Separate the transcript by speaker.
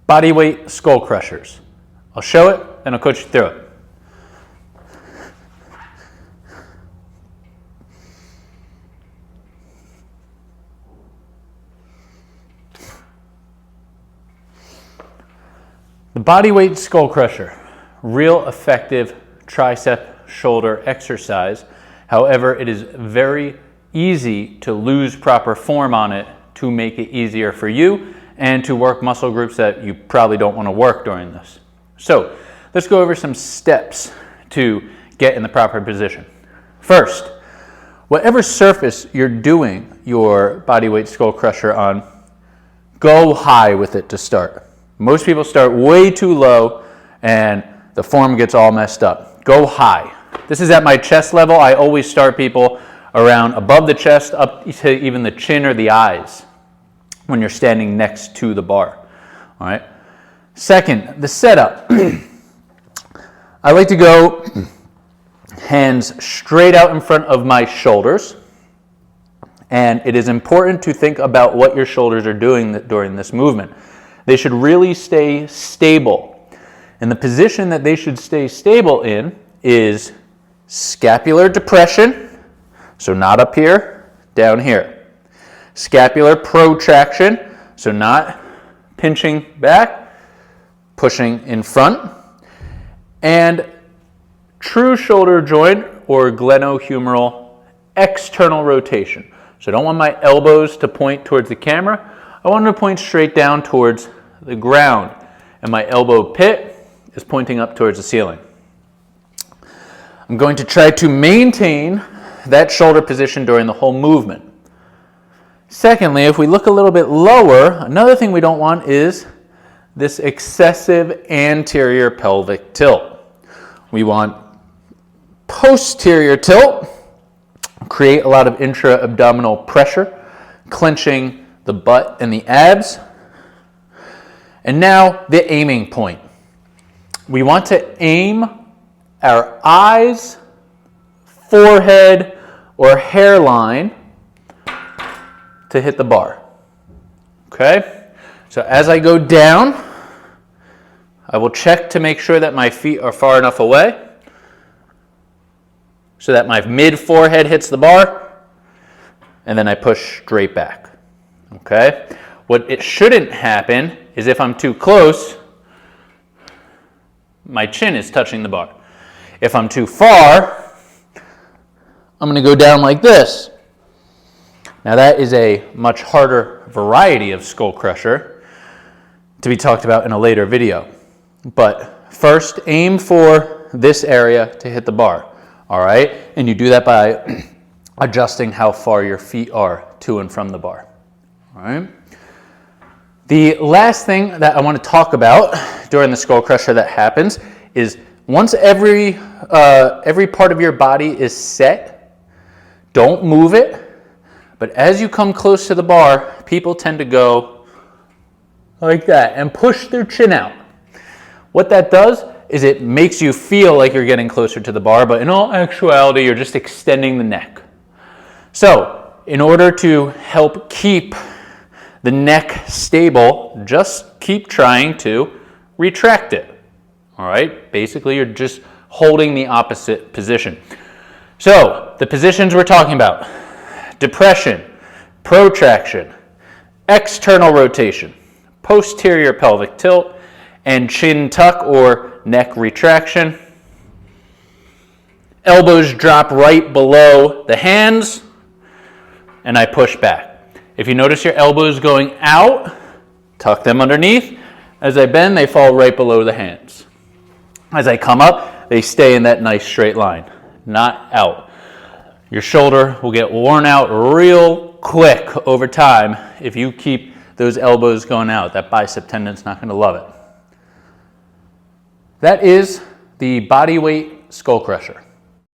Speaker 1: Bodyweight skull crushers. I'll show it, then I'll coach you through it. The bodyweight skull crusher, real effective tricep shoulder exercise. However, it is very easy to lose proper form on it to make it easier for you and to work muscle groups that you probably don't want to work during this. So let's go over some steps to get in the proper position. First, whatever surface you're doing your bodyweight skull crusher on, go high with it to start. Most people start way too low and the form gets all messed up. Go high. This is at my chest level. I always start people around above the chest up to even the chin or the eyes when you're standing next to the bar. All right. Second, the setup. I like to go hands straight out in front of my shoulders. And it is important to think about what your shoulders are doing during this movement. They should really stay stable. And the position that they should stay stable in is scapular depression, so not up here, down here. Scapular protraction, so not pinching back, pushing in front. And true shoulder joint or glenohumeral external rotation. So I don't want my elbows to point towards the camera. I want them to point straight down towards the ground, and my elbow pit is pointing up towards the ceiling. I'm going to try to maintain that shoulder position during the whole movement. Secondly, if we look a little bit lower, another thing we don't want is this excessive anterior pelvic tilt. We want posterior tilt, create a lot of intra-abdominal pressure, clenching the butt and the abs. And now the aiming point. We want to aim our eyes, forehead, or hairline to hit the bar. Okay? So as I go down, I will check to make sure that my feet are far enough away so that my mid-forehead hits the bar, and then I push straight back. Okay? What it shouldn't happen is if I'm too close, my chin is touching the bar. If I'm too far, I'm going to go down like this. Now that is a much harder variety of skull crusher to be talked about in a later video. But first, aim for this area to hit the bar. All right? And you do that by adjusting how far your feet are to and from the bar. All right? The last thing that I want to talk about during the skull crusher that happens is once every part of your body is set, don't move it. But as you come close to the bar, people tend to go like that and push their chin out. What that does is it makes you feel like you're getting closer to the bar, but in all actuality, you're just extending the neck. So in order to help keep the neck stable, just keep trying to retract it. All right? Basically, you're just holding the opposite position. So the positions we're talking about: depression, protraction, external rotation, posterior pelvic tilt, and chin tuck or neck retraction. Elbows drop right below the hands, and I push back. If you notice your elbows going out, tuck them underneath. As I bend, they fall right below the hands. As I come up, they stay in that nice straight line, not out. Your shoulder will get worn out real quick over time if you keep those elbows going out. That bicep tendon's not going to love it. That is the bodyweight skull crusher.